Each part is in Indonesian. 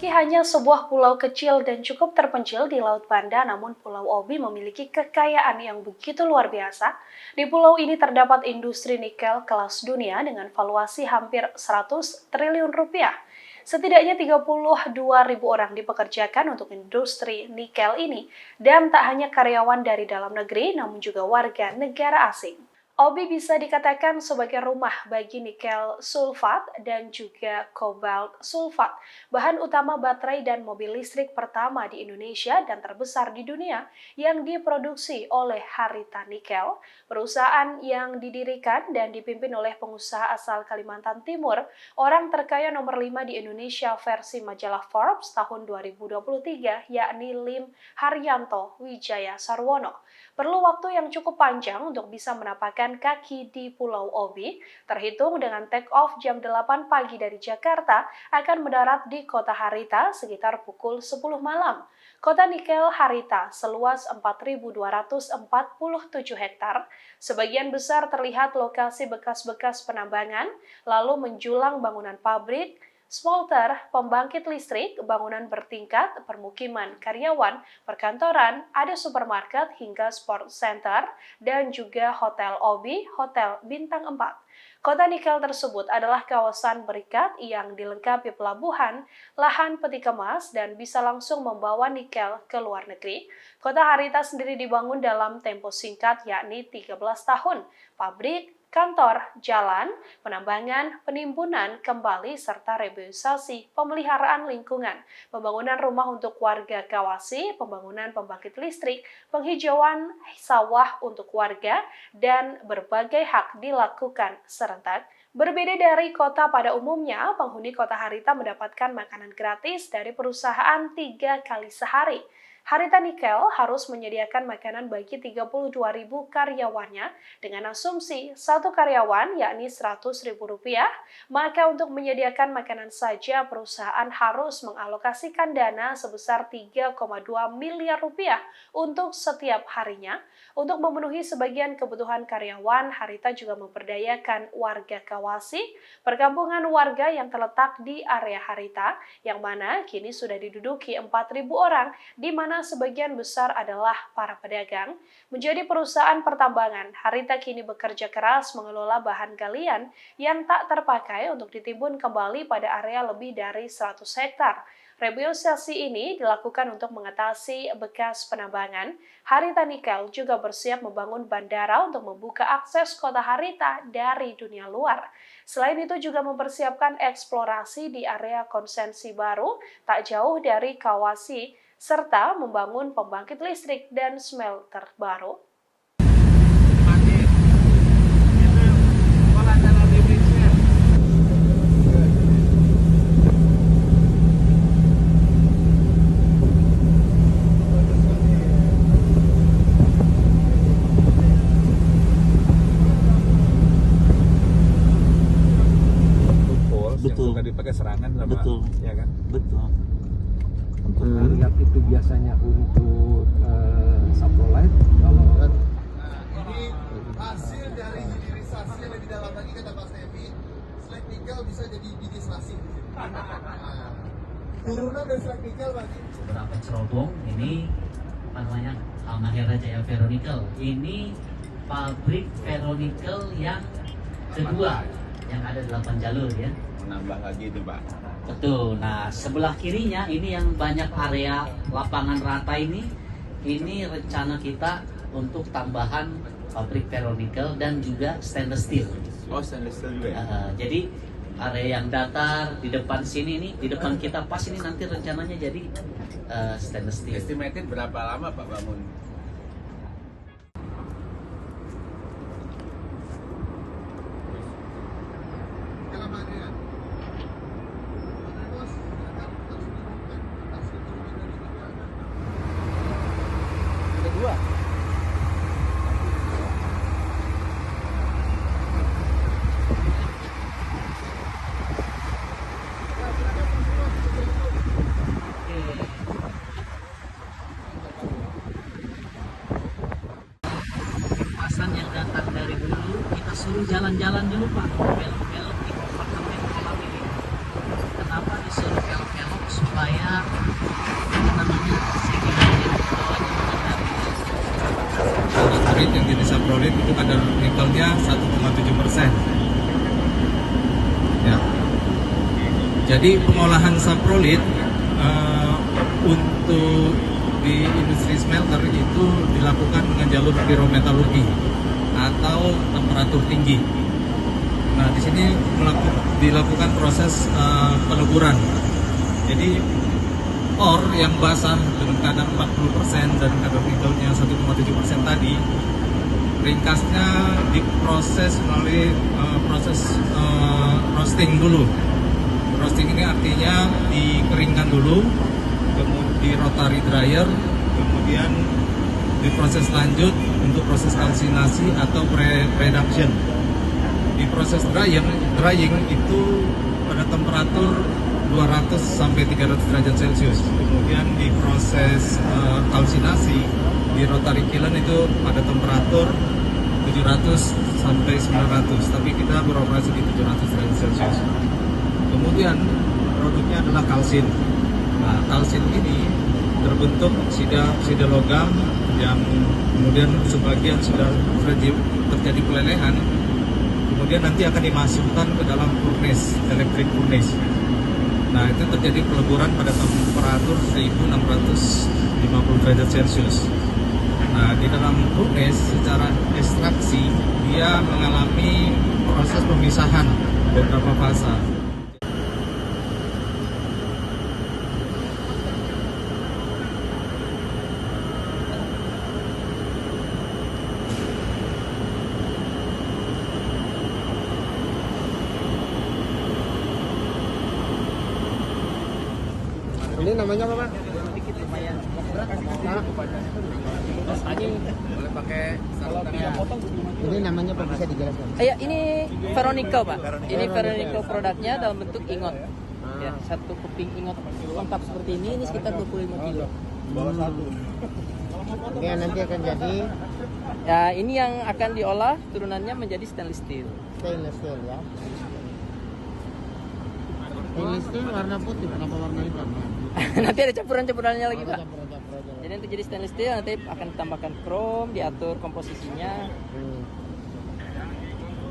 Meski hanya sebuah pulau kecil dan cukup terpencil di Laut Banda, namun Pulau Obi memiliki kekayaan yang begitu luar biasa. Di pulau ini terdapat industri nikel kelas dunia dengan valuasi hampir 100 triliun rupiah. Setidaknya 32.000 orang dipekerjakan untuk industri nikel ini, dan tak hanya karyawan dari dalam negeri, namun juga warga negara asing. Obi bisa dikatakan sebagai rumah bagi nikel sulfat dan juga kobalt sulfat, bahan utama baterai dan mobil listrik pertama di Indonesia dan terbesar di dunia yang diproduksi oleh Harita Nikel, perusahaan yang didirikan dan dipimpin oleh pengusaha asal Kalimantan Timur, orang terkaya nomor 5 di Indonesia versi majalah Forbes tahun 2023, yakni Lim Haryanto Wijaya Sarwono. Perlu waktu yang cukup panjang untuk bisa menapakkan kaki di Pulau Obi, terhitung dengan take off jam 8 pagi dari Jakarta, akan mendarat di kota Harita sekitar pukul 10 malam. Kota nikel Harita seluas 4.247 hektar, sebagian besar terlihat lokasi bekas-bekas penambangan, lalu menjulang bangunan pabrik, smelter, pembangkit listrik, bangunan bertingkat, permukiman karyawan, perkantoran, ada supermarket hingga sport center, dan juga Hotel Obi, Hotel Bintang 4. Kota nikel tersebut adalah kawasan berikat yang dilengkapi pelabuhan, lahan peti kemas, dan bisa langsung membawa nikel ke luar negeri. Kota Harita sendiri dibangun dalam tempo singkat yakni 13 tahun. Pabrik, kantor, jalan, penambangan, penimbunan kembali, serta reboisasi, pemeliharaan lingkungan, pembangunan rumah untuk warga Kawasi, pembangunan pembangkit listrik, penghijauan sawah untuk warga, dan berbagai hak dilakukan serentak. Berbeda dari kota pada umumnya, penghuni kota Harita mendapatkan makanan gratis dari perusahaan 3 kali sehari. Harita Nikel harus menyediakan makanan bagi 32.000 karyawannya dengan asumsi satu karyawan yakni Rp100.000, maka untuk menyediakan makanan saja perusahaan harus mengalokasikan dana sebesar 3,2 miliar rupiah untuk setiap harinya. Untuk memenuhi sebagian kebutuhan karyawan, Harita juga memberdayakan warga Kawasi, perkampungan warga yang terletak di area Harita, yang mana kini sudah diduduki 4.000 orang, di mana sebagian besar adalah para pedagang. Menjadi perusahaan pertambangan, Harita kini bekerja keras mengelola bahan galian yang tak terpakai untuk ditimbun kembali pada area lebih dari 100 hektar. Reboisasi ini dilakukan untuk mengatasi bekas penambangan. Harita Nikel juga bersiap membangun bandara untuk membuka akses kota Harita dari dunia luar. Selain itu juga mempersiapkan eksplorasi di area konsensi baru tak jauh dari Kawasi, serta membangun pembangkit listrik dan smelter baru. Betul. Yang dipakai serangan sama, betul, ya kan? Betul. Untuk melihat itu biasanya untuk saprolite kalau ini hasil dari hilirisasi yang lebih dalam lagi kata Pak Stevi, slag nikel bisa jadi biji selasi. Turunan dari slag nikel lagi. Beberapa cerobong ini apa namanya Mahera Jaya Ferronikel. Ini pabrik ferronikel yang kedua yang ada 8 jalur ya. Menambah lagi itu Pak. Betul. Nah sebelah kirinya ini yang banyak area lapangan rata ini rencana kita untuk tambahan pabrik ferronikel dan juga stainless steel. Oh, stainless steel juga ya? Jadi area yang datar di depan sini nih, di depan kita pas ini nanti rencananya jadi stainless steel. Estimated berapa lama Pak bangun? kedua Pasan yang datang dari dulu kita suruh jalan-jalan dulu Pak, belok-belok di kompartemen kolam ini. Kenapa disuruh belok-belok? supaya apa namanya sedimentnya di bawahnya mengendap. Yang jenis saprolit itu kadar nikelnya 1,7%. Ya. Jadi pengolahan saprolit untuk di industri smelter itu dilakukan dengan jalur pirometalurgi atau temperatur tinggi. Nah, di sini dilakukan proses peneguran. Jadi ore yang basah dengan kadar 40% dan kadar nikelnya 1,7% tadi, ringkasnya diproses melalui proses roasting dulu. Roasting ini artinya dikeringkan dulu, kemudian di rotary dryer, kemudian diproses lanjut untuk proses kalsinasi atau pre-reduction. Di proses drying itu pada temperatur 200 sampai 300 derajat Celcius. Kemudian di proses kalsinasi di rotary kiln itu pada temperatur 700 sampai 900, tapi kita beroperasi di 700 derajat Celcius. Kemudian produknya adalah kalsin. Nah, kalsin ini terbentuk oksida logam yang kemudian sebagian sudah terjadi pelelehan. Kemudian nanti akan dimasukkan ke dalam furnace, electric furnace. Nah, itu terjadi peleburan pada temperatur 1650 derajat Celcius. Nah, di dalam furnace secara ekstraksi dia mengalami proses pemisahan beberapa fase. Ini namanya apa, Pak? Lumayan Ini namanya apa, bisa dijelaskan? Ini ferronickel, Pak. Ini ferronickel produknya dalam bentuk ingot. Ya, satu keping ingot lengkap seperti ini sekitar 25 kilo. Ini yang nanti akan jadi Ya, ini yang akan diolah turunannya menjadi stainless steel. stainless steel ya. Stainless steel warna putih, kenapa warna hitam? Nanti ada campuran-campurannya lagi, Pak. Campur-campur aja. Jadi untuk jadi stainless steel nanti akan ditambahkan krom, diatur komposisinya.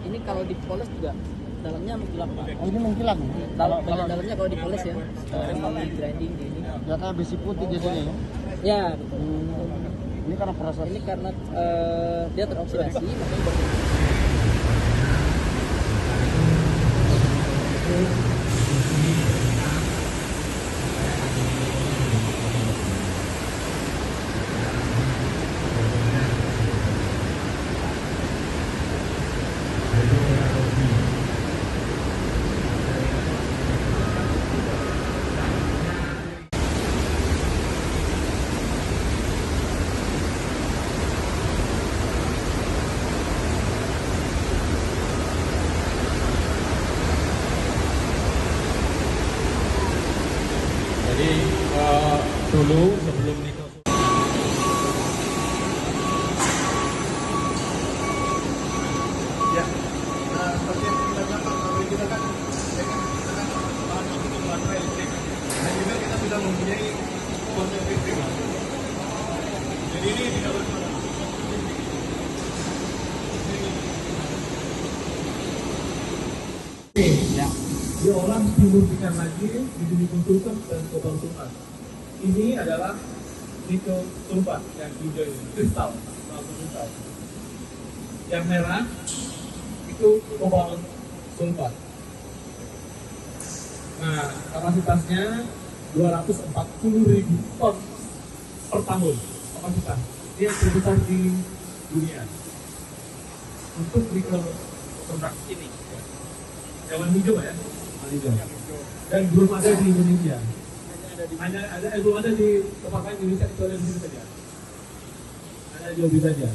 Ini kalau dipoles juga dalamnya mengkilap, Pak. Oh, ini mengkilap. Bagian dalamnya kalau dipoles ya, di grinding di ini. Ya kayak besi putih jadinya ya. Ya, betul. Ini karena proses. Ini karena dia teroksidasi, makanya bagus. Jadi dulu sebelum nikel Ya, seperti yang kita bilang Pak, pabrik kita kan dengan bahan baku itu baterai listrik. Dan juga kita sudah mempunyai konsep listrik. Jadi ini tidak bermasalah. Diolah dimurnikan lagi menjadi nikel sulfat dan kobalt sulfat. Ini adalah nikel sulfat yang hijau ini, kristal, batu kristal. Yang merah itu kobalt sulfat. Nah, kapasitasnya 240.000 ton per tahun kapasitas. Dia yang terbesar di dunia untuk nikel produk ini. Yang hijau ya, hijau. Dan belum ada di Indonesia. Belum ada di tempat lain di Indonesia, itu ada di sini saja. Ada di Obi saja.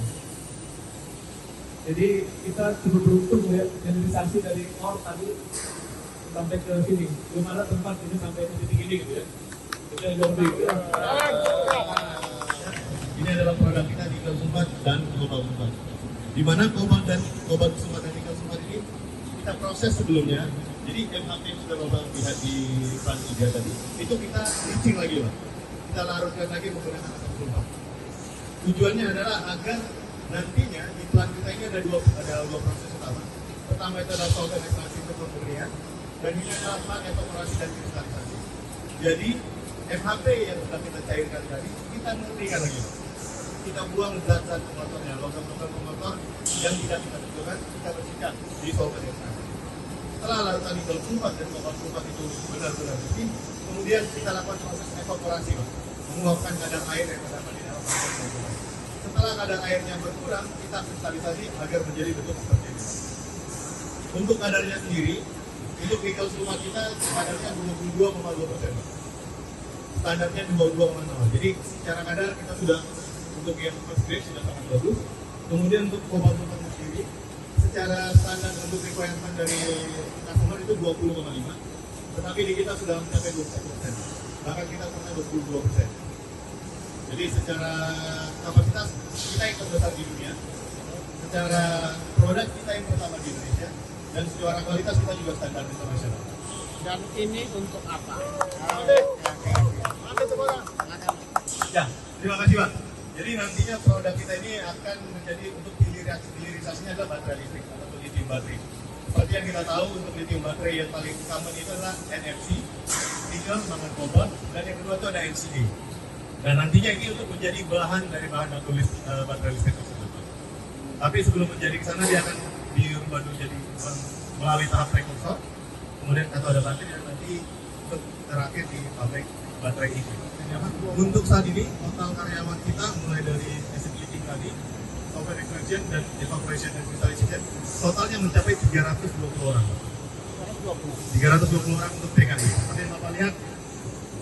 Jadi kita cukup beruntung melihat hilirisasi dari ore tadi sampai ke sini. Belum ada tempat ini sampai ke titik ini gitu ya. Itu yang Obi. Ini adalah produk kita nikel sulfat dan kobalt sulfat. Di mana kobalt sulfat dan nikel sulfat ini kita proses sebelumnya Jadi MHP yang sudah Bapak lihat di Plan 3 tadi, itu kita leaching lagi Pak. Kita larutkan lagi menggunakan asam sulfat. Tujuannya adalah agar nantinya di plan kita ini ada dua proses utama. Pertama itu adalah solvent ekstraksi untuk pemurnian, dan ini adalah plan evaporasi dan kristalisasi. Jadi MHP yang sudah kita cairkan tadi, kita murnikan lagi. Kita buang zat-zat pengotornya, logam-logam pengotor yang tidak kita butuhkan, kita bersihkan di solvent ekstraksi. Setelah larutan nikel sulfat dan kopar sulfat itu benar-benar bersih, kemudian kita lakukan proses evaporasi, Pak. Menguapkan kadar air yang terdapat di dalam proses. Setelah kadar airnya berkurang, kita kristalisasi agar menjadi bentuk seperti ini. Untuk kadarnya sendiri, untuk nikel sulfat kita kadarnya 22,2%. Standarnya 22,6. Jadi secara kadar kita sudah untuk yang first grade sudah sangat bagus. Kemudian untuk kopar sulfat sendiri, secara standar untuk requirement dari customer itu 20,5. Tetapi di kita sudah mencapai 21%. Bahkan kita pernah 22%. Jadi secara kapasitas kita yang terbesar di dunia, secara produk kita yang pertama di Indonesia, dan secara kualitas kita juga standar internasional. Dan ini untuk apa? Ya, terima kasih Pak. Jadi nantinya produk kita ini akan menjadi untuk hilirisasinya adalah baterai listrik atau lithium baterai. Seperti yang kita tahu untuk lithium baterai yang paling common itu adalah NFC, nickel, mangan kobalt, dan yang kedua itu ada NCA. Dan nantinya ini untuk menjadi bahan dari bahan baterai listrik tersebut. Tapi sebelum menjadi ke sana dia akan dirubah dulu jadi melalui tahap prekursor, kemudian ada baterai dan nanti untuk terakhir di pabrik baterai ini. Untuk saat ini total karyawan kita mulai dari acid leaching tadi, solvent extraction dan evaporation dan crystallization totalnya mencapai 320 orang. 320 orang untuk TKI. Seperti yang Bapak lihat,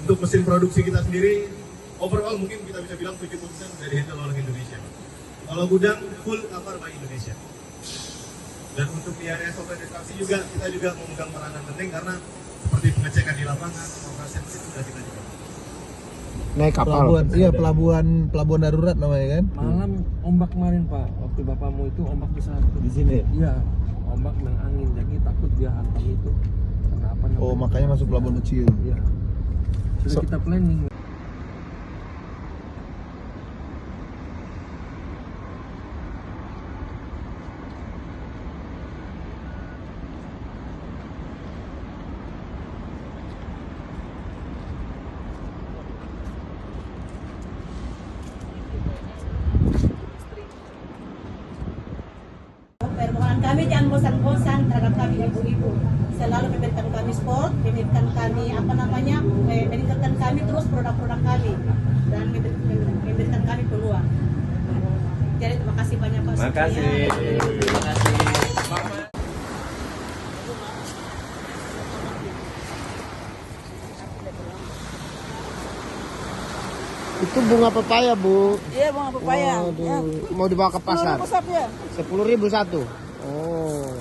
untuk mesin produksi kita sendiri overall mungkin kita bisa bilang 70% dari handle oleh Indonesia. Kalau gudang full cover by Indonesia. Dan untuk di area solvent extraction juga kita juga memegang peranan penting karena seperti pengecekan di lapangan, operasi mesin sudah kita juga. Naik kapal. Pelabuhan darurat namanya kan? Malam ombak kemarin Pak, waktu bapakmu itu ombak besar Di sini. Iya, ombak dan angin, jadi takut dia hantam itu. Kenapa? Oh, makanya masuk pelabuhan kecil. Iya. Sudah kita planning. Permohonan kami jangan bosan-bosan terhadap kami ibu-ibu. Selalu memberikan kami sport, memberikan kami meningkatkan kami terus produk-produk kami dan memberikan kami peluang. Jadi terima kasih banyak Pak. Terima kasih. Terima kasih. Itu bunga pepaya, Bu. Iya, bunga pepaya. Waduh. Mau dibawa ke pasar? 10.000 satu ya? 10.000 satu. Oh.